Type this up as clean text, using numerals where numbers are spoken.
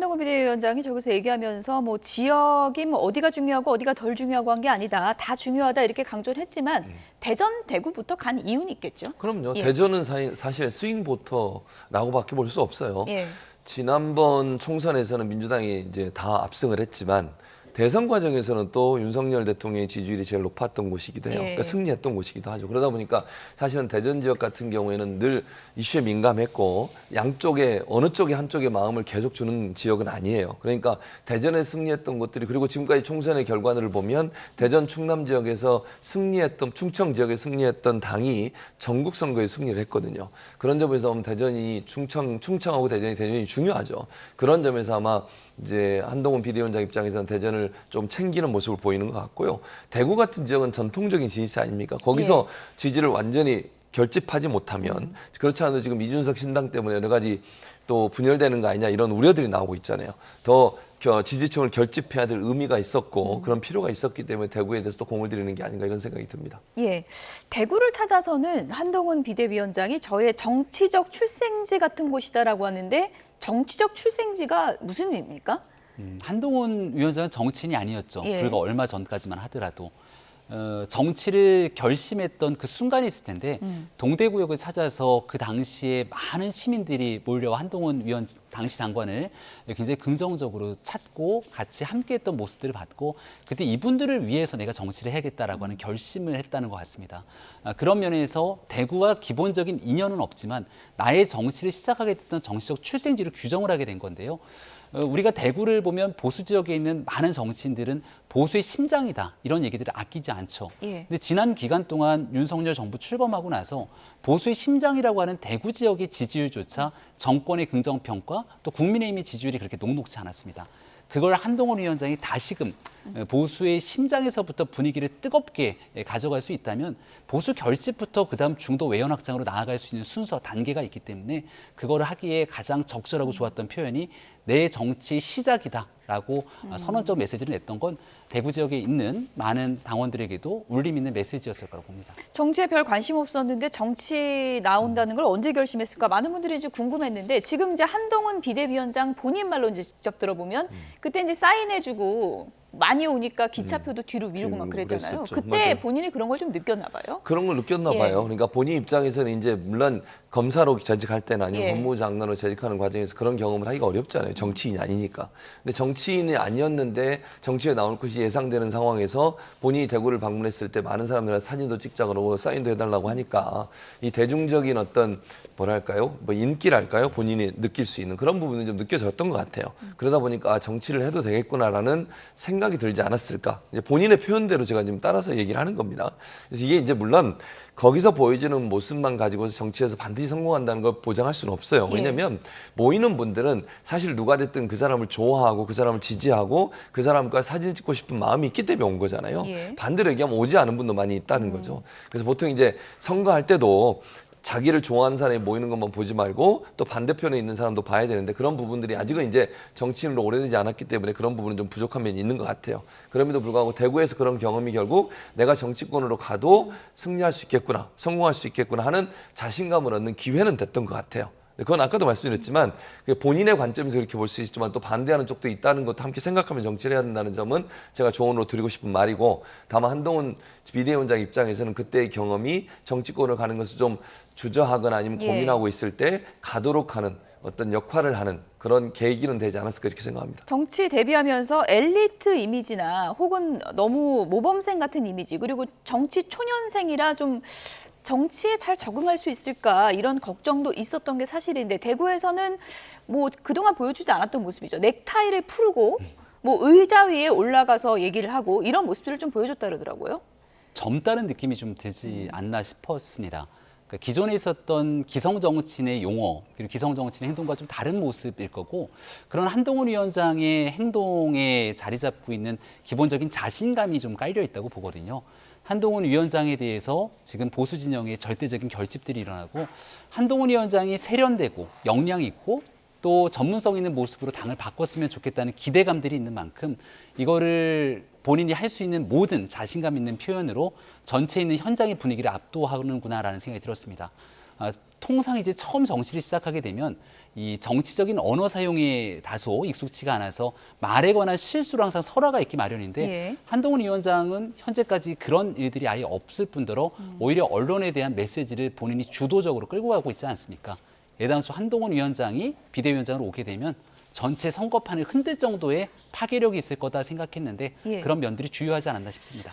한동훈 비대위원장이 저기서 얘기하면서 뭐 지역이 뭐 어디가 중요하고 어디가 덜 중요하고 한 게 아니다. 다 중요하다 이렇게 강조를 했지만 대전, 대구부터 간 이유는 있겠죠? 그럼요. 예. 대전은 사실 스윙보터라고밖에 볼 수 없어요. 예. 지난번 총선에서는 민주당이 이제 다 압승을 했지만 대선 과정에서는 또 윤석열 대통령의 지지율이 제일 높았던 곳이기도 해요. 예. 그러니까 승리했던 곳이기도 하죠. 그러다 보니까 사실은 대전 지역 같은 경우에는 늘 이슈에 민감했고 양쪽에 어느 쪽에 한쪽의 마음을 계속 주는 지역은 아니에요. 그러니까 대전에 승리했던 곳들이 그리고 지금까지 총선의 결과를 보면 대전 충남 지역에서 승리했던 충청 지역에 승리했던 당이 전국 선거에 승리를 했거든요. 그런 점에서 보면 대전이 충청하고 대전이 중요하죠. 그런 점에서 아마 이제 한동훈 비대위원장 입장에서는 대전을 좀 챙기는 모습을 보이는 것 같고요. 대구 같은 지역은 전통적인 지지세 아닙니까? 거기서 지지를 완전히 결집하지 못하면 그렇지 않아도 지금 이준석 신당 때문에 여러 가지 또 분열되는 거 아니냐 이런 우려들이 나오고 있잖아요. 더 지지층을 결집해야 될 의미가 있었고 그런 필요가 있었기 때문에 대구에 대해서 또 공을 들이는 게 아닌가 이런 생각이 듭니다. 예, 대구를 찾아서는 한동훈 비대위원장이 저의 정치적 출생지 같은 곳이다라고 하는데 정치적 출생지가 무슨 의미입니까? 한동훈 위원장은 정치인이 아니었죠. 예. 불과 얼마 전까지만 하더라도. 정치를 결심했던 그 순간이 있을 텐데 동대구역을 찾아서 그 당시에 많은 시민들이 몰려 한동훈 당시 장관을 굉장히 긍정적으로 찾고 같이 함께했던 모습들을 봤고 그때 이분들을 위해서 내가 정치를 해야겠다라고 하는 결심을 했다는 것 같습니다. 그런 면에서 대구와 기본적인 인연은 없지만 나의 정치를 시작하게 됐던 정치적 출생지를 규정을 하게 된 건데요. 우리가 대구를 보면 보수 지역에 있는 많은 정치인들은 보수의 심장이다 이런 얘기들을 아끼지 않죠. 예. 근데 지난 기간 동안 윤석열 정부 출범하고 나서 보수의 심장이라고 하는 대구 지역의 지지율조차 정권의 긍정평가 또 국민의힘의 지지율이 그렇게 녹록지 않았습니다. 그걸 한동훈 위원장이 다시금 보수의 심장에서부터 분위기를 뜨겁게 가져갈 수 있다면 보수 결집부터 그다음 중도 외연 확장으로 나아갈 수 있는 순서, 단계가 있기 때문에 그거를 하기에 가장 적절하고 좋았던 표현이 내 정치 시작이다라고 선언적 메시지를 냈던 건 대구 지역에 있는 많은 당원들에게도 울림 있는 메시지였을 거라고 봅니다. 정치에 별 관심 없었는데 정치 나온다는 걸 언제 결심했을까 많은 분들이 이제 궁금했는데 지금 이제 한동훈 비대위원장 본인 말로 이제 직접 들어보면 그때 이제 사인해주고 많이 오니까 기차표도 뒤로 미루고 막 그랬잖아요. 그랬었죠. 그때 맞아요. 본인이 그런 걸 좀 느꼈나 봐요. 그런 걸 느꼈나 예. 봐요. 그러니까 본인 입장에서는 이제 물론 검사로 재직할 때나 아니면 예. 법무장관으로 재직하는 과정에서 그런 경험을 하기가 어렵잖아요. 정치인이 아니니까. 근데 정치인이 아니었는데 정치에 나올 것이 예상되는 상황에서 본인이 대구를 방문했을 때 많은 사람들한테 사진도 찍자 그러고 사인도 해달라고 하니까 이 대중적인 어떤 뭐랄까요? 뭐 인기랄까요? 본인이 느낄 수 있는 그런 부분은 좀 느껴졌던 것 같아요. 그러다 보니까 정치를 해도 되겠구나라는 생각이 들지 않았을까. 이제 본인의 표현대로 제가 지금 따라서 얘기를 하는 겁니다. 그래서 이게 이제 물론 거기서 보여지는 모습만 가지고서 정치에서 반드시 성공한다는 걸 보장할 수는 없어요. 왜냐하면 모이는 분들은 사실 누가 됐든 그 사람을 좋아하고 그 사람을 지지하고 그 사람과 사진 찍고 싶은 마음이 있기 때문에 온 거잖아요. 예. 반대로 얘기하면 오지 않은 분도 많이 있다는 거죠. 그래서 보통 이제 선거할 때도 자기를 좋아하는 사람이 모이는 것만 보지 말고 또 반대편에 있는 사람도 봐야 되는데 그런 부분들이 아직은 이제 정치인으로 오래되지 않았기 때문에 그런 부분은 좀 부족한 면이 있는 것 같아요. 그럼에도 불구하고 대구에서 그런 경험이 결국 내가 정치권으로 가도 승리할 수 있겠구나, 성공할 수 있겠구나 하는 자신감을 얻는 기회는 됐던 것 같아요. 그건 아까도 말씀드렸지만 본인의 관점에서 그렇게 볼 수 있지만 또 반대하는 쪽도 있다는 것도 함께 생각하면 정치를 해야 된다는 점은 제가 조언으로 드리고 싶은 말이고 다만 한동훈 비대위원장 입장에서는 그때의 경험이 정치권을 가는 것을 좀 주저하거나 아니면 고민하고 있을 때 가도록 하는 어떤 역할을 하는 그런 계기는 되지 않았을까 이렇게 생각합니다. 정치 데뷔하면서 엘리트 이미지나 혹은 너무 모범생 같은 이미지 그리고 정치 초년생이라 좀 정치에 잘 적응할 수 있을까 이런 걱정도 있었던 게 사실인데 대구에서는 뭐 그동안 보여주지 않았던 모습이죠. 넥타이를 풀고 뭐 의자 위에 올라가서 얘기를 하고 이런 모습들을 좀 보여줬다 그러더라고요. 젊다는 느낌이 좀 들지 않나 싶었습니다. 그러니까 기존에 있었던 기성 정치인의 용어 그리고 기성 정치인의 행동과 좀 다른 모습일 거고 그런 한동훈 위원장의 행동에 자리 잡고 있는 기본적인 자신감이 좀 깔려 있다고 보거든요. 한동훈 위원장에 대해서 지금 보수 진영의 절대적인 결집들이 일어나고 한동훈 위원장이 세련되고 역량 있고 또 전문성 있는 모습으로 당을 바꿨으면 좋겠다는 기대감들이 있는 만큼 이거를 본인이 할 수 있는 모든 자신감 있는 표현으로 전체에 있는 현장의 분위기를 압도하는구나라는 생각이 들었습니다. 통상 이제 처음 정치를 시작하게 되면 이 정치적인 언어 사용에 다소 익숙치가 않아서 말에 관한 실수로 항상 설화가 있기 마련인데 예. 한동훈 위원장은 현재까지 그런 일들이 아예 없을 뿐더러 오히려 언론에 대한 메시지를 본인이 주도적으로 끌고 가고 있지 않습니까? 애당초 한동훈 위원장이 비대위원장으로 오게 되면 전체 선거판을 흔들 정도의 파괴력이 있을 거다 생각했는데 예. 그런 면들이 주요하지 않았나 싶습니다.